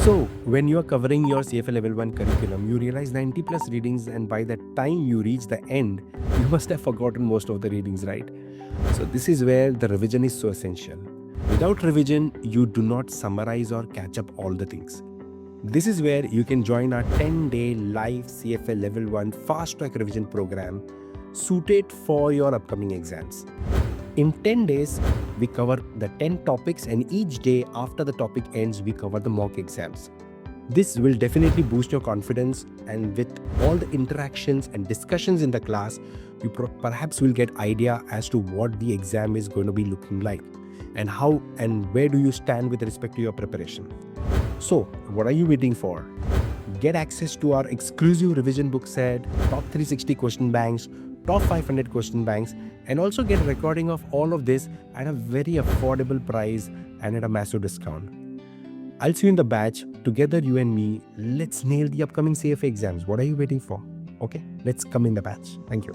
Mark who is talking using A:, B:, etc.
A: So, when you are covering your CFA Level 1 curriculum, you realize 90 plus readings, and by the time you reach the end, you must have forgotten most of the readings, right? So, this is where the revision is so essential. Without revision, you do not summarize or catch up all the things. This is where you can join our 10-day live CFA Level 1 fast track revision program suited for your upcoming exams. In 10 days, we cover the 10 topics, and each day after the topic ends, we cover the mock exams. This will definitely boost your confidence, and with all the interactions and discussions in the class, you perhaps will get idea as to what the exam is going to be looking like and how and where do you stand with respect to your preparation. So, what are you waiting for? Get access to our exclusive revision book set, top 360 question banks, top 500 question banks, and also get a recording of all of this at a very affordable price and at a massive discount. I'll see you in the batch. Together, you and me, let's nail the upcoming CFA exams. What are you waiting for? Okay, let's come in the batch. Thank you.